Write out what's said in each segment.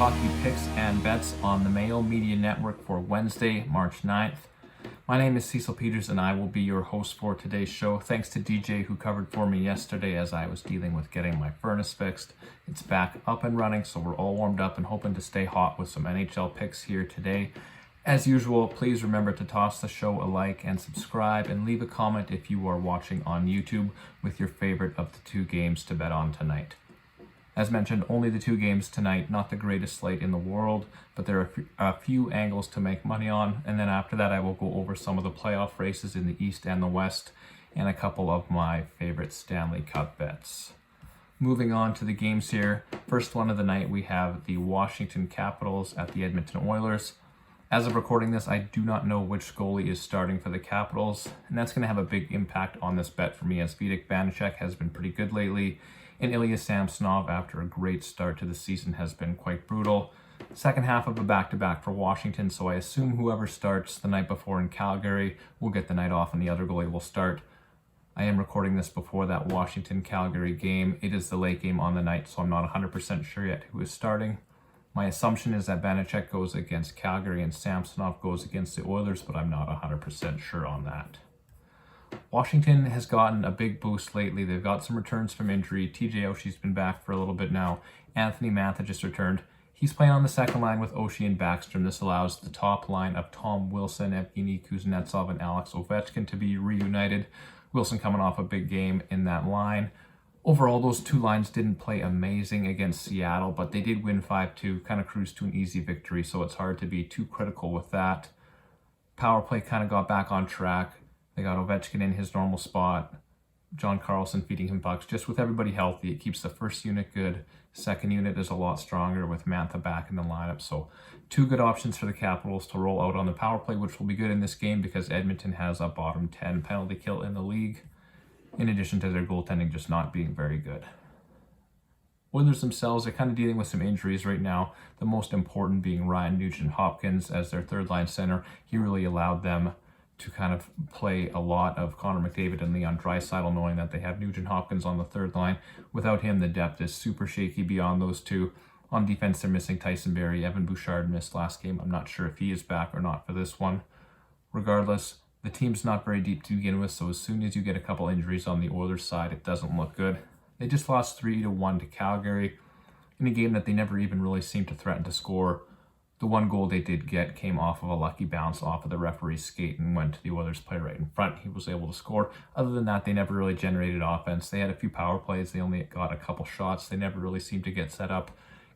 Hockey Picks and Bets on the Mayo Media Network for Wednesday, March 9th. My name is Cecil Peters and I will be your host for today's show. Thanks to DJ who covered for me yesterday as I was dealing with getting my furnace fixed. It's back up and running, so we're all warmed up and hoping to stay hot with some NHL picks here today. As usual, please remember to toss the show a like and subscribe and leave a comment if you are watching on YouTube with your favorite of the two games to bet on tonight. As mentioned, only the two games tonight, not the greatest slate in the world, but there are a few angles to make money on, and then after that I will go over some of the playoff races in the East and the West, and a couple of my favorite Stanley Cup bets. Moving on to the games here, first one of the night we have the Washington Capitals at the Edmonton Oilers. As of recording this, I do not know which goalie is starting for the Capitals, and that's going to have a big impact on this bet for me as Vitek Vanacek has been pretty good lately. And Ilya Samsonov, after a great start to the season, has been quite brutal. Second half of a back-to-back for Washington, so I assume whoever starts the night before in Calgary will get the night off and the other goalie will start. I am recording this before that Washington-Calgary game. It is the late game on the night, so I'm not 100% sure yet who is starting. My assumption is that Vanacek goes against Calgary and Samsonov goes against the Oilers, but I'm not 100% sure on that. Washington has gotten a big boost lately. They've got some returns from injury. TJ Oshie's been back for a little bit now. Anthony Mantha just returned. He's playing on the second line with Oshie and Backstrom. This allows the top line of Tom Wilson, Evgeny Kuznetsov, and Alex Ovechkin to be reunited. Wilson coming off a big game in that line. Overall, those two lines didn't play amazing against Seattle, but they did win 5-2, kind of cruised to an easy victory, so it's hard to be too critical with that. Power play kind of got back on track. They got Ovechkin in his normal spot. John Carlson feeding him pucks. Just with everybody healthy, it keeps the first unit good. Second unit is a lot stronger with Mantha back in the lineup. So two good options for the Capitals to roll out on the power play, which will be good in this game because Edmonton has a bottom 10 penalty kill in the league, in addition to their goaltending just not being very good. Oilers themselves are kind of dealing with some injuries right now, the most important being Ryan Nugent-Hopkins as their third-line center. He really allowed them to kind of play a lot of Connor McDavid and Leon Draisaitl, knowing that they have Nugent-Hopkins on the third line. Without him, the depth is super shaky beyond those two. On defense, they're missing Tyson Barrie. Evan Bouchard missed last game. I'm not sure if he is back or not for this one. Regardless, the team's not very deep to begin with, so as soon as you get a couple injuries on the Oilers side, it doesn't look good. They just lost 3-1 to Calgary in a game that they never even really seemed to threaten to score. The one goal they did get came off of a lucky bounce off of the referee's skate and went to the Oilers player right in front. He was able to score. Other than that, they never really generated offense. They had a few power plays. They only got a couple shots. They never really seemed to get set up.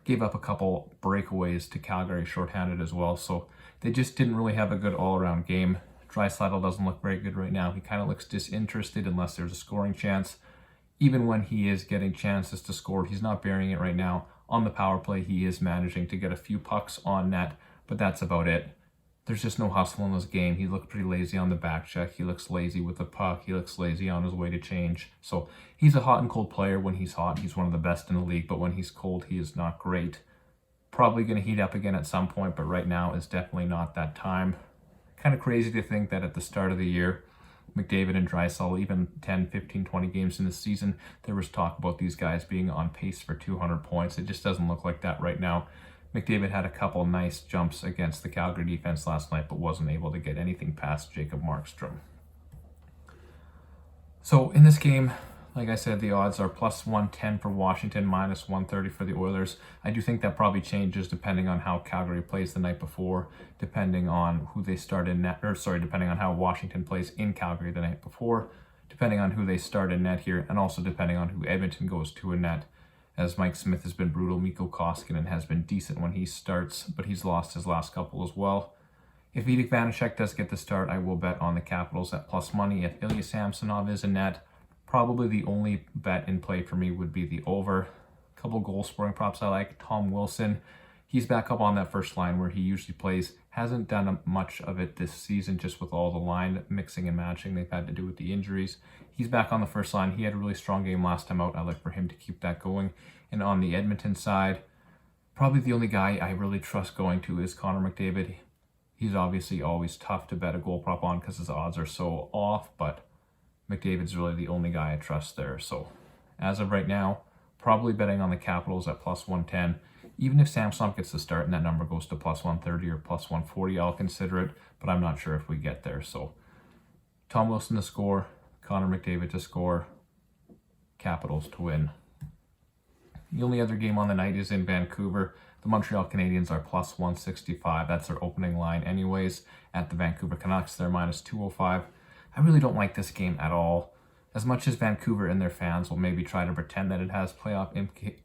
Gave up a couple breakaways to Calgary shorthanded as well. So they just didn't really have a good all-around game. Draisaitl doesn't look very good right now. He kind of looks disinterested unless there's a scoring chance. Even when he is getting chances to score, he's not burying it right now. On the power play, he is managing to get a few pucks on net, but that's about it. There's just no hustle in this game. He looked pretty lazy on the back check. He looks lazy with the puck. He looks lazy on his way to change. So he's a hot and cold player. When he's hot, he's one of the best in the league, but when he's cold, he is not great. Probably going to heat up again at some point, but right now is definitely not that time. Kind of crazy to think that at the start of the year, McDavid and Draisaitl, even 10, 15, 20 games in the season, there was talk about these guys being on pace for 200 points. It just doesn't look like that right now. McDavid had a couple nice jumps against the Calgary defense last night, but wasn't able to get anything past Jacob Markstrom. So in this game, like I said, the odds are plus 110 for Washington, minus 130 for the Oilers. I do think that probably changes depending on how Calgary plays the night before, depending on who they start in net, depending on how Washington plays in Calgary the night before, depending on who they start in net here, and also depending on who Edmonton goes to in net. As Mike Smith has been brutal, Mikko Koskinen has been decent when he starts, but he's lost his last couple as well. If Vitek Vanacek does get the start, I will bet on the Capitals at plus money. If Ilya Samsonov is in net, probably the only bet in play for me would be the over. A couple goal scoring props I like. Tom Wilson, he's back up on that first line where he usually plays. Hasn't done much of it this season just with all the line mixing and matching they've had to do with the injuries. He's back on the first line. He had a really strong game last time out. I like for him to keep that going. And on the Edmonton side, probably the only guy I really trust going to is Connor McDavid. He's obviously always tough to bet a goal prop on because his odds are so off, but McDavid's really the only guy I trust there. So as of right now, probably betting on the Capitals at plus 110. Even if Samsonov gets the start and that number goes to plus 130 or plus 140, I'll consider it, but I'm not sure if we get there. So Tom Wilson to score, Connor McDavid to score, Capitals to win. The only other game on the night is in Vancouver. The Montreal Canadiens are plus 165. That's their opening line anyways. At the Vancouver Canucks, they're minus 205. I really don't like this game at all. As much as Vancouver and their fans will maybe try to pretend that it has playoff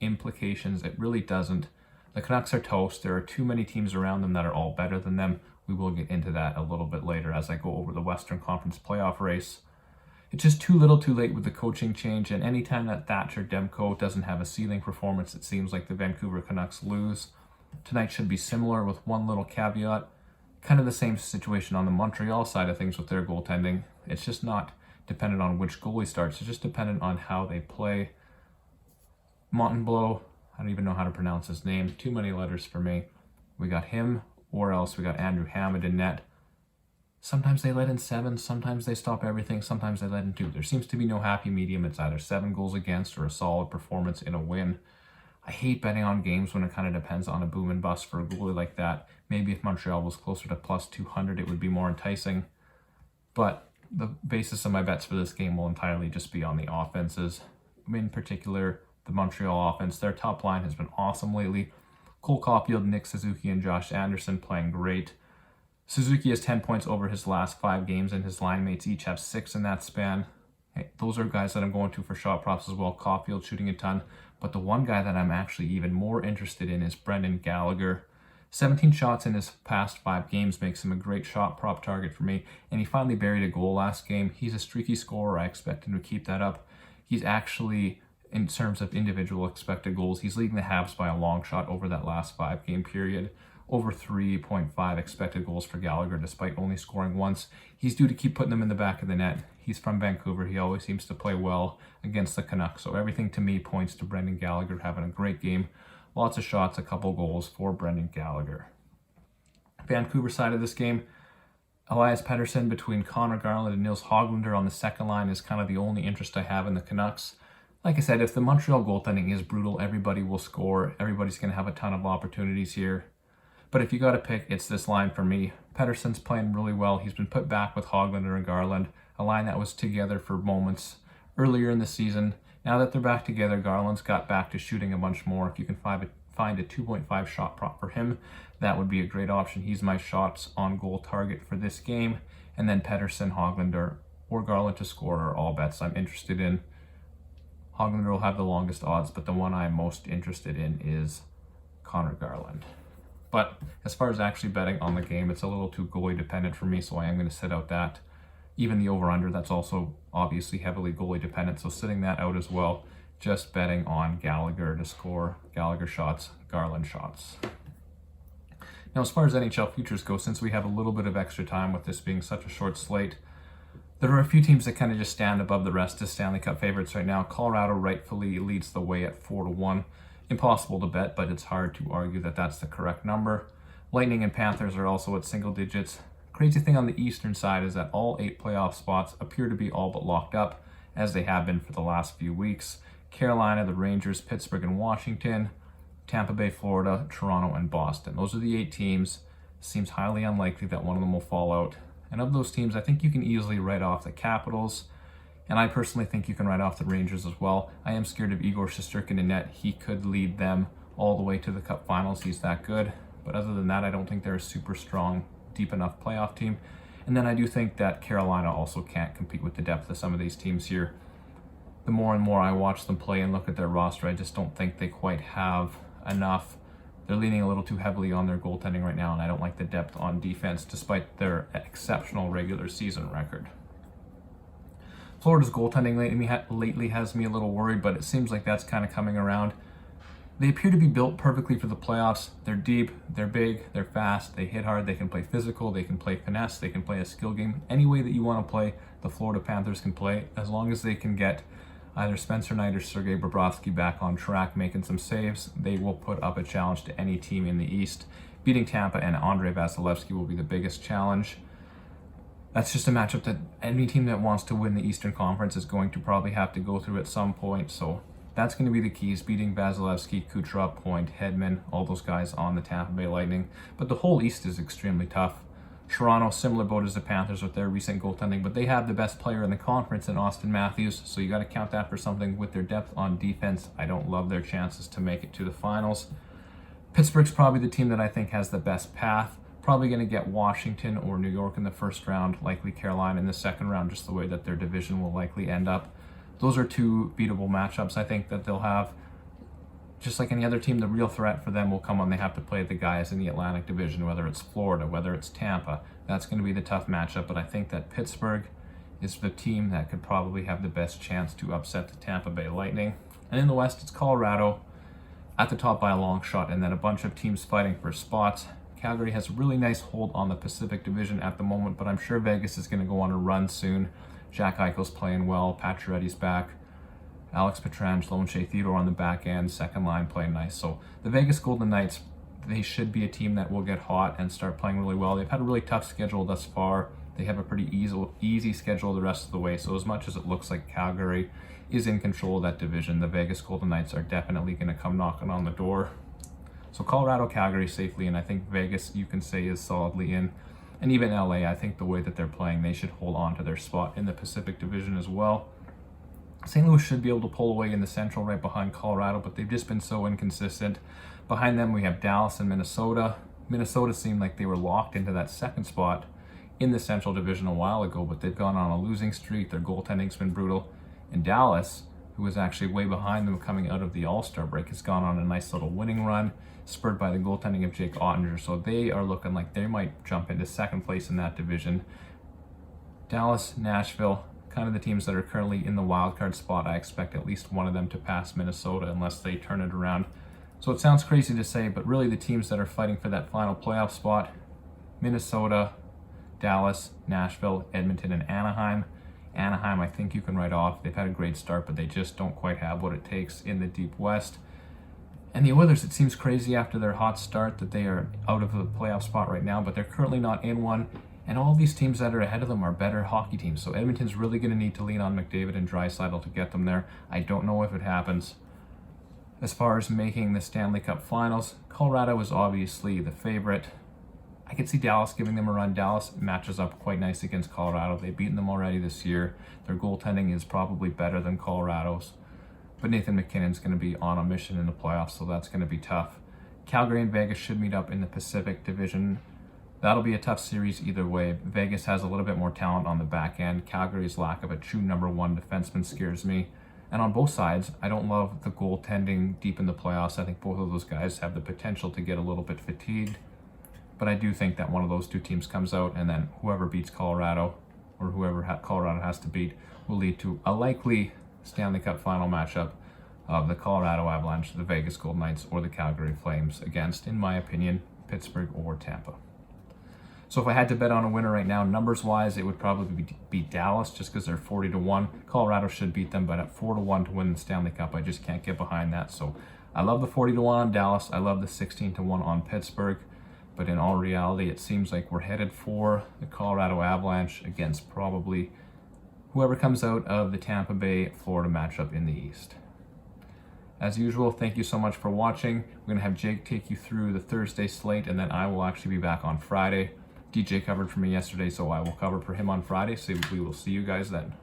implications, it really doesn't. The Canucks are toast. There are too many teams around them that are all better than them. We will get into that a little bit later as I go over the Western Conference playoff race. It's just too little too late with the coaching change, and anytime that Thatcher Demko doesn't have a ceiling performance, it seems like the Vancouver Canucks lose. Tonight should be similar with one little caveat. Kind of the same situation on the Montreal side of things with their goaltending. It's just not dependent on which goalie starts. It's just dependent on how they play. Montembeault, I don't even know how to pronounce his name. Too many letters for me. We got him, or else we got Andrew Hammond in net. Sometimes they let in 7, sometimes they stop everything, sometimes they let in 2. There seems to be no happy medium. It's either 7 goals against or a solid performance in a win. I hate betting on games when it kind of depends on a boom and bust for a goalie like that. Maybe if Montreal was closer to plus 200, it would be more enticing. But the basis of my bets for this game will entirely just be on the offenses. In particular, the Montreal offense. Their top line has been awesome lately. Cole Caulfield, Nick Suzuki, and Josh Anderson playing great. Suzuki has 10 points over his last 5 games, and his line mates each have 6 in that span. Hey, those are guys that I'm going to for shot props as well. Caulfield shooting a ton. But the one guy that I'm actually even more interested in is Brendan Gallagher. 17 shots in his past 5 games makes him a great shot prop target for me. And he finally buried a goal last game. He's a streaky scorer. I expect him to keep that up. He's actually, in terms of individual expected goals, he's leading the Habs by a long shot over that last 5-game period. Over 3.5 expected goals for Gallagher despite only scoring once. He's due to keep putting them in the back of the net. He's from Vancouver. He always seems to play well against the Canucks. So everything to me points to Brendan Gallagher having a great game. Lots of shots, a couple goals for Brendan Gallagher. Vancouver side of this game, Elias Pettersson between Connor Garland and Nils Höglander on the second line is kind of the only interest I have in the Canucks. Like I said, if the Montreal goaltending is brutal, everybody will score. Everybody's going to have a ton of opportunities here. But if you got to pick, it's this line for me. Pettersson's playing really well. He's been put back with Höglander and Garland, a line that was together for moments earlier in the season. Now that they're back together, Garland's got back to shooting a bunch more. If you can find a 2.5 shot prop for him, that would be a great option. He's my shots on goal target for this game. And then Pettersson, Höglander, or Garland to score are all bets I'm interested in. Höglander will have the longest odds, but the one I'm most interested in is Connor Garland. But as far as actually betting on the game, it's a little too goalie dependent for me, so I am going to sit out that. Even the over-under, that's also obviously heavily goalie dependent, so sitting that out as well. Just betting on Gallagher to score, Gallagher shots, Garland shots. Now, as far as NHL futures go, since we have a little bit of extra time with this being such a short slate, there are a few teams that kind of just stand above the rest as Stanley Cup favorites right now. Colorado rightfully leads the way at 4-1. Impossible to bet, but it's hard to argue that that's the correct number. Lightning and Panthers are also at single digits. Crazy thing on the eastern side is that all 8 playoff spots appear to be all but locked up, as they have been for the last few weeks. Carolina, the Rangers, Pittsburgh, and Washington, Tampa Bay, Florida, Toronto, and Boston. Those are the 8 teams. Seems highly unlikely that one of them will fall out. And of those teams, I think you can easily write off the Capitals. And I personally think you can write off the Rangers as well. I am scared of Igor Shesterkin in net. He could lead them all the way to the Cup Finals. He's that good. But other than that, I don't think they're a super strong, deep enough playoff team. And then I do think that Carolina also can't compete with the depth of some of these teams here. The more and more I watch them play and look at their roster, I just don't think they quite have enough. They're leaning a little too heavily on their goaltending right now, and I don't like the depth on defense despite their exceptional regular season record. Florida's goaltending lately has me a little worried, but it seems like that's kind of coming around. They appear to be built perfectly for the playoffs. They're deep, they're big, they're fast, they hit hard, they can play physical, they can play finesse, they can play a skill game. Any way that you want to play, the Florida Panthers can play, as long as they can get either Spencer Knight or Sergei Bobrovsky back on track making some saves. They will put up a challenge to any team in the East. Beating Tampa and Andrei Vasilevsky will be the biggest challenge. That's just a matchup that any team that wants to win the Eastern Conference is going to probably have to go through at some point. So That's going to be the keys, beating Vasilevsky, Kucherov, Point, Hedman, all those guys on the Tampa Bay Lightning. But the whole East is extremely tough. Toronto, similar boat as the Panthers with their recent goaltending, but they have the best player in the conference in Austin Matthews, so you got to count that for something. With their depth on defense, I don't love their chances to make it to the finals. Pittsburgh's probably the team that I think has the best path. Probably going to get Washington or New York in the first round, likely Carolina in the second round, just the way that their division will likely end up. Those are two beatable matchups. I think that they'll have, just like any other team, the real threat for them will come when they have to play the guys in the Atlantic Division, whether it's Florida, whether it's Tampa. That's going to be the tough matchup, but I think that Pittsburgh is the team that could probably have the best chance to upset the Tampa Bay Lightning. And in the West, it's Colorado at the top by a long shot, and then a bunch of teams fighting for spots. Calgary has a really nice hold on the Pacific Division at the moment, but I'm sure Vegas is going to go on a run soon. Jack Eichel's playing well, Pacioretty's back, Alex Pietrangelo and Shea Theodore on the back end, second line playing nice. So the Vegas Golden Knights, they should be a team that will get hot and start playing really well. They've had a really tough schedule thus far. They have a pretty easy schedule the rest of the way. So as much as it looks like Calgary is in control of that division, the Vegas Golden Knights are definitely going to come knocking on the door. So Colorado, Calgary safely, and I think Vegas, you can say, is solidly in. And even LA, I think the way that they're playing, they should hold on to their spot in the Pacific Division as well. St. Louis should be able to pull away in the Central right behind Colorado, but they've just been so inconsistent. Behind them, we have Dallas and Minnesota. Minnesota seemed like they were locked into that second spot in the Central Division a while ago, but they've gone on a losing streak. Their goaltending's been brutal. And Dallas, who was actually way behind them coming out of the All-Star break, has gone on a nice little winning run, spurred by the goaltending of Jake Ottinger. So they are looking like they might jump into second place in that division. Dallas, Nashville, kind of the teams that are currently in the wild card spot. I expect at least one of them to pass Minnesota unless they turn it around. So it sounds crazy to say, but really the teams that are fighting for that final playoff spot: Minnesota, Dallas, Nashville, Edmonton, and Anaheim. Anaheim, I think you can write off. They've had a great start, but they just don't quite have what it takes in the deep West. And the Oilers, it seems crazy after their hot start that they are out of the playoff spot right now, but they're currently not in one. And all these teams that are ahead of them are better hockey teams. So Edmonton's really going to need to lean on McDavid and Draisaitl to get them there. I don't know if it happens. As far as making the Stanley Cup Finals, Colorado is obviously the favorite. I could see Dallas giving them a run. Dallas matches up quite nice against Colorado. They've beaten them already this year. Their goaltending is probably better than Colorado's. But Nathan McKinnon's going to be on a mission in the playoffs, so that's going to be tough. Calgary and Vegas should meet up in the Pacific Division. That'll be a tough series either way. Vegas has a little bit more talent on the back end. Calgary's lack of a true number one defenseman scares me. And on both sides, I don't love the goaltending deep in the playoffs. I think both of those guys have the potential to get a little bit fatigued. But I do think that one of those two teams comes out, and then whoever beats Colorado, or whoever Colorado has to beat, will lead to a likely Stanley Cup final matchup of the Colorado Avalanche, the Vegas Golden Knights, or the Calgary Flames against, in my opinion, Pittsburgh or Tampa. So if I had to bet on a winner right now, numbers-wise, it would probably be Dallas, just because they're 40-1. Colorado should beat them, but at 4-1 to win the Stanley Cup, I just can't get behind that. So I love the 40-1 on Dallas. I love the 16-1 on Pittsburgh. But in all reality, it seems like we're headed for the Colorado Avalanche against probably whoever comes out of the Tampa Bay, Florida matchup in the East. As usual, thank you so much for watching. We're going to have Jake take you through the Thursday slate, and then I will actually be back on Friday. DJ covered for me yesterday, so I will cover for him on Friday, so we will see you guys then.